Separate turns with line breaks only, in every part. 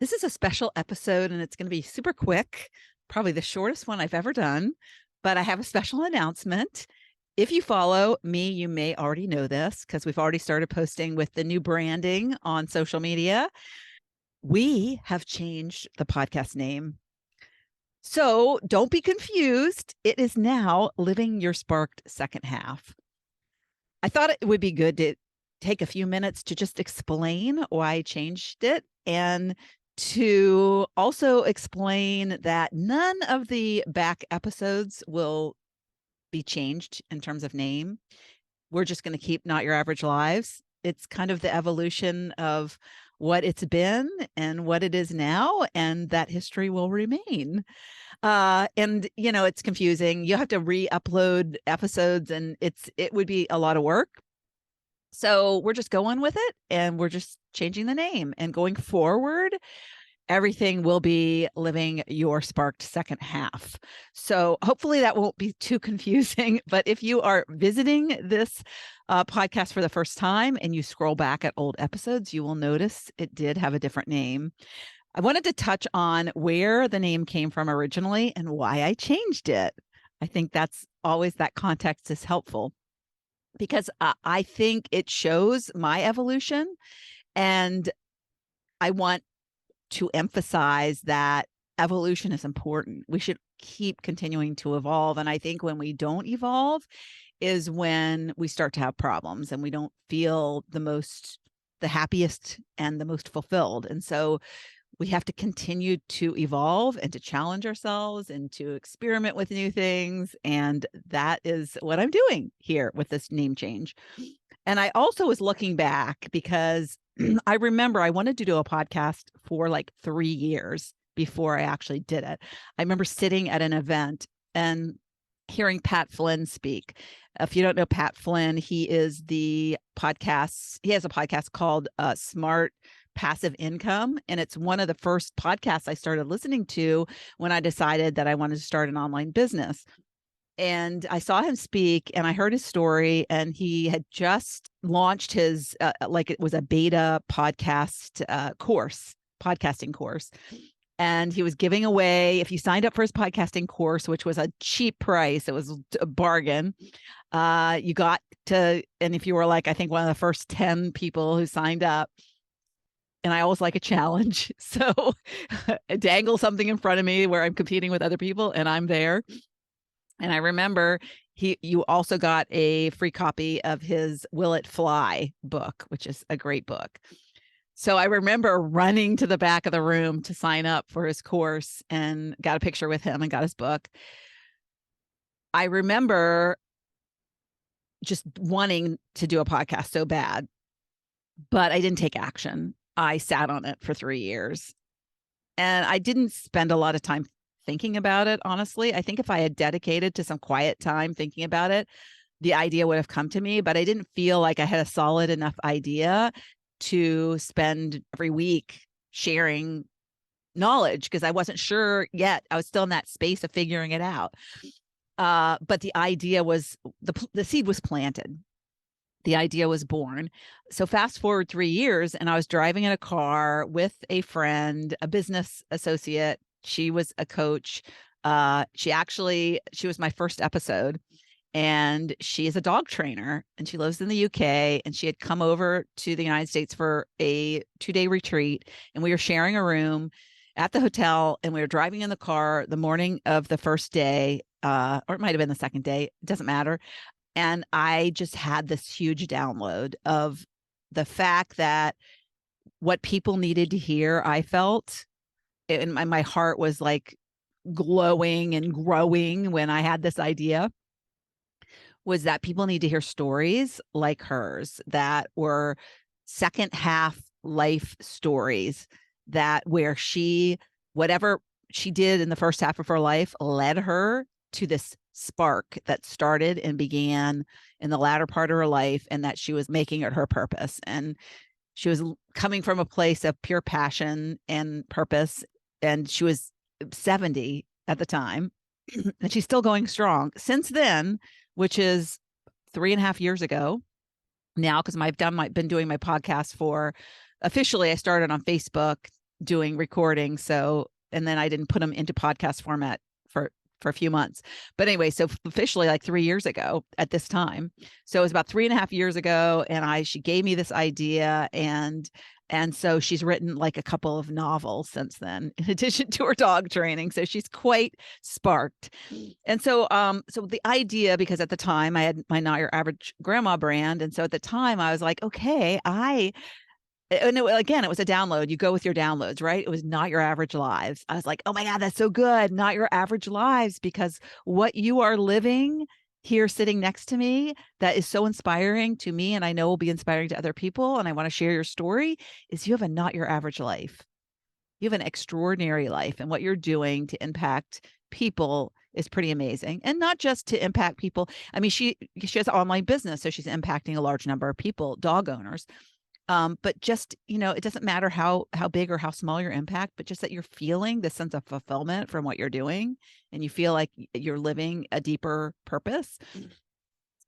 This is a special episode and it's going to be super quick, probably the shortest one I've ever done, but I have a special announcement. If you follow me, you may already know this because we've already started posting with the new branding on social media. We have changed the podcast name. So don't be confused. It is now Living Your Sparked Second Half. I thought it would be good to take a few minutes to just explain why I changed it and to also explain that none of the back episodes will be changed in terms of name. We're just going to keep Not Your Average Lives. It's kind of the evolution of what it's been and what it is now, and that history will remain. And it's confusing. You have to re-upload episodes, and it would be a lot of work. So we're just going with it, and we're just changing the name. And going forward, everything will be Living Your Sparked Second Half. So hopefully that won't be too confusing. But if you are visiting this podcast for the first time and you scroll back at old episodes, you will notice it did have a different name. I wanted to touch on where the name came from originally and why I changed it. I think that's always, that context is helpful because I think it shows my evolution, and I want to emphasize that evolution is important. We should keep continuing to evolve. And I think when we don't evolve is when we start to have problems and we don't feel the happiest and the most fulfilled. And so we have to continue to evolve and to challenge ourselves and to experiment with new things. And that is what I'm doing here with this name change. And I also was looking back because I remember I wanted to do a podcast for like 3 years before I actually did it. I remember sitting at an event and hearing Pat Flynn speak. If you don't know Pat Flynn, he has a podcast called Smart Passive Income. And it's one of the first podcasts I started listening to when I decided that I wanted to start an online business. And I saw him speak and I heard his story, and he had just launched his, it was a beta podcasting course. And he was giving away, if you signed up for his podcasting course, which was a cheap price, it was a bargain. You got to, and if you were I think one of the first 10 people who signed up, and I always like a challenge. So dangle something in front of me where I'm competing with other people and I'm there. And I remember you also got a free copy of his Will It Fly book, which is a great book. So I remember running to the back of the room to sign up for his course and got a picture with him and got his book. I remember just wanting to do a podcast so bad, but I didn't take action. I sat on it for 3 years and I didn't spend a lot of time thinking about it. Honestly, I think if I had dedicated to some quiet time thinking about it, the idea would have come to me, but I didn't feel like I had a solid enough idea to spend every week sharing knowledge because I wasn't sure yet. I was still in that space of figuring it out. But the idea was, the seed was planted. The idea was born. So fast forward 3 years, and I was driving in a car with a friend, a business associate. She was a coach. She was my first episode, and she is a dog trainer, and she lives in the UK, and she had come over to the United States for a 2-day retreat, and we were sharing a room at the hotel, and we were driving in the car the morning of the first day, or it might've been the second day. It doesn't matter. And I just had this huge download of the fact that what people needed to hear, I felt, and my heart was like glowing and growing when I had this idea, was that people need to hear stories like hers that were second half life stories, that where whatever she did in the first half of her life led her to this spark that started and began in the latter part of her life, and that she was making it her purpose. And she was coming from a place of pure passion and purpose. And she was 70 at the time, and she's still going strong since then, which is 3.5 years ago now, because I've been doing my podcast for, officially I started on Facebook doing recording. So, and then I didn't put them into podcast format for a few months. But anyway, so officially like 3 years ago at this time. So it was about 3.5 years ago. And she gave me this idea, and so she's written like a couple of novels since then, in addition to her dog training. So she's quite sparked. And so, so the idea, because at the time I had my Not Your Average Grandma brand. And so at the time I was like, okay, and again, it was a download. You go with your downloads, right? It was Not Your Average Lives. I was like, oh my God, that's so good. Not Your Average Lives, because what you are living here sitting next to me, that is so inspiring to me, and I know will be inspiring to other people, and I want to share your story, is you have a not your average life. You have an extraordinary life, and what you're doing to impact people is pretty amazing. And not just to impact people. I mean, she has an online business, so she's impacting a large number of people, dog owners. But just, it doesn't matter how big or how small your impact, but just that you're feeling this sense of fulfillment from what you're doing, and you feel like you're living a deeper purpose.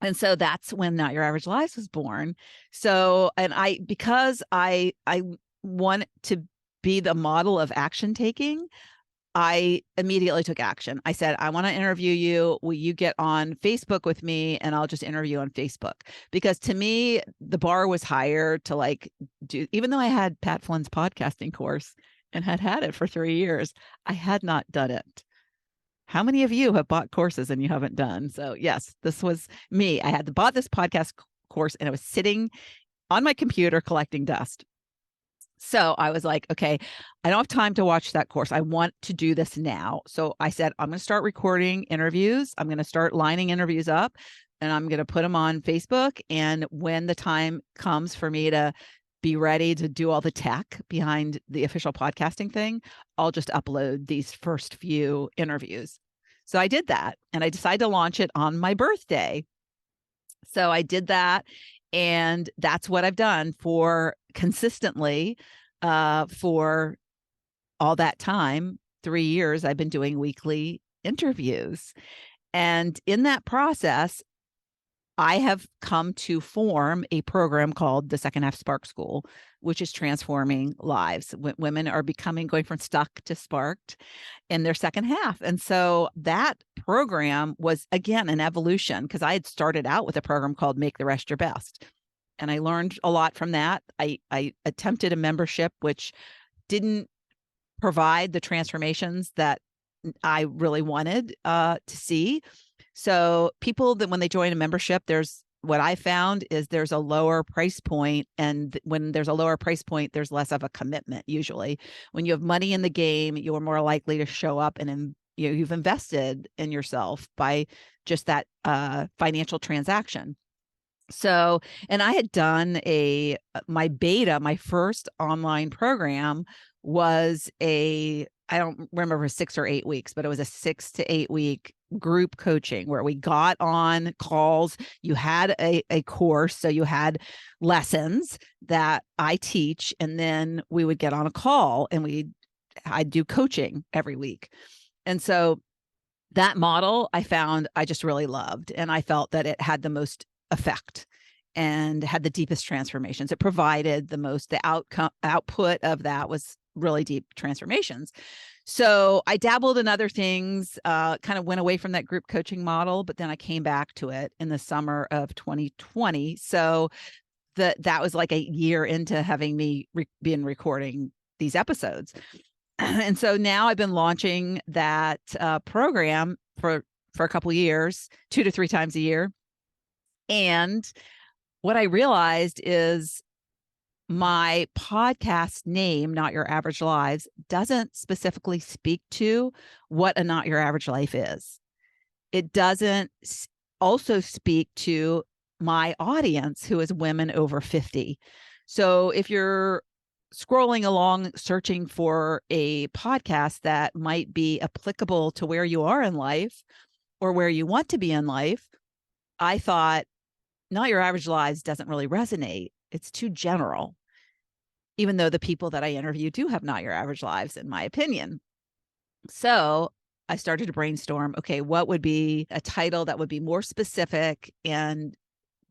And so that's when Not Your Average Lives was born. So, and because I want to be the model of action taking, I immediately took action. I said, I want to interview you. Will you get on Facebook with me? And I'll just interview on Facebook. Because to me, the bar was higher to like do, even though I had Pat Flynn's podcasting course and had it for 3 years, I had not done it. How many of you have bought courses and you haven't done? So yes, this was me. I had bought this podcast course, and I was sitting on my computer collecting dust. So I was like, okay, I don't have time to watch that course. I want to do this now. So I said, I'm going to start recording interviews. I'm going to start lining interviews up, and I'm going to put them on Facebook. And when the time comes for me to be ready to do all the tech behind the official podcasting thing, I'll just upload these first few interviews. So I did that, and I decided to launch it on my birthday. So I did that. And that's what I've done for consistently for all that time. 3 years, I've been doing weekly interviews. And in that process, I have come to form a program called the Second Half Spark School, which is transforming lives. Women are going from stuck to sparked in their second half. And so that program was, again, an evolution, because I had started out with a program called Make the Rest Your Best. And I learned a lot from that. I attempted a membership, which didn't provide the transformations that I really wanted to see. So people, that when they join a membership, what I found is there's a lower price point. And when there's a lower price point, there's less of a commitment. Usually when you have money in the game, you're more likely to show up, and you've invested in yourself by just that financial transaction. So, and I had done my first online program was I don't remember 6 or 8 weeks, but it was a 6 to 8 week group coaching where we got on calls. You had a course, so you had lessons that I teach, and then we would get on a call, and I'd do coaching every week. And so that model I found I just really loved, and I felt that it had the most effect and had the deepest transformations. It provided the output of that was really deep transformations. So I dabbled in other things, kind of went away from that group coaching model, but then I came back to it in the summer of 2020. So that was like a year into having me been recording these episodes. And so now I've been launching that program for a couple of years, 2 to 3 times a year. And what I realized is my podcast name, Not Your Average Lives, doesn't specifically speak to what a not your average life is. It doesn't also speak to my audience, who is women over 50. So if you're scrolling along searching for a podcast that might be applicable to where you are in life or where you want to be in life, I thought Not Your Average Lives doesn't really resonate. It's too general, even though the people that I interview do have not your average lives, in my opinion. So I started to brainstorm, okay, what would be a title that would be more specific and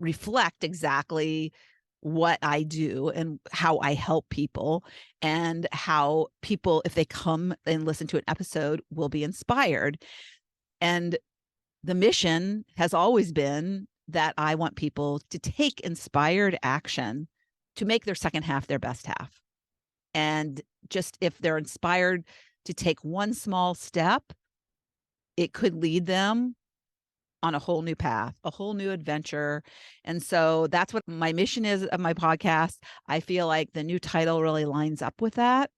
reflect exactly what I do and how I help people, and how people, if they come and listen to an episode, will be inspired. And the mission has always been that I want people to take inspired action to make their second half their best half. And just if they're inspired to take one small step, it could lead them on a whole new path, a whole new adventure. And so that's what my mission is of my podcast. I feel like the new title really lines up with that.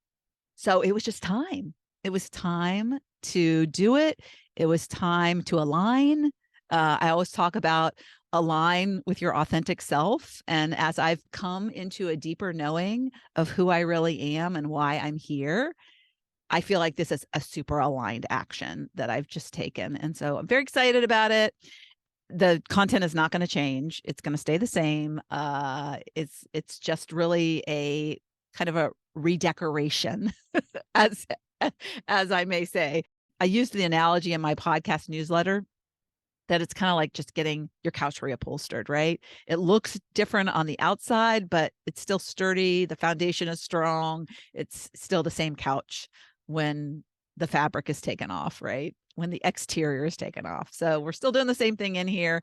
So it was just time. It was time to do it. It was time to align. I always talk about align with your authentic self. And as I've come into a deeper knowing of who I really am and why I'm here, I feel like this is a super aligned action that I've just taken. And so I'm very excited about it. The content is not going to change. It's going to stay the same. It's just really a kind of a redecoration, as as I may say. I used the analogy in my podcast newsletter that it's kind of like just getting your couch reupholstered, right? It looks different on the outside, but it's still sturdy. The foundation is strong. It's still the same couch when the fabric is taken off, right? When the exterior is taken off. So we're still doing the same thing in here.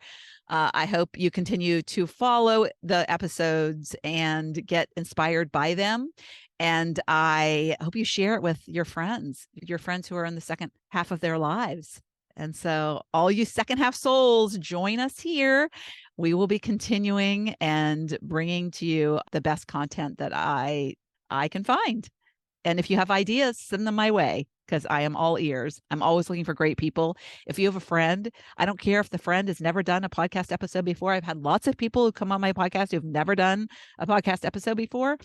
I hope you continue to follow the episodes and get inspired by them. And I hope you share it with your friends who are in the second half of their lives. And so all you second half souls, join us here. We will be continuing and bringing to you the best content that I can find. And if you have ideas, send them my way, because I am all ears. I'm always looking for great people. If you have a friend, I don't care if the friend has never done a podcast episode before. I've had lots of people who come on my podcast who've never done a podcast episode before.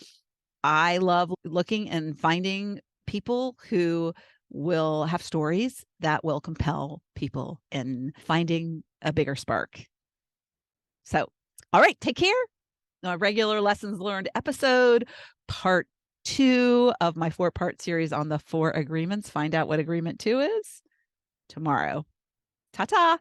I love looking and finding people who will have stories that will compel people in finding a bigger spark. So, all right, take care. A regular lessons learned episode, part 2 of my 4-part series on the 4 agreements. Find out what agreement 2 is tomorrow. Ta-ta.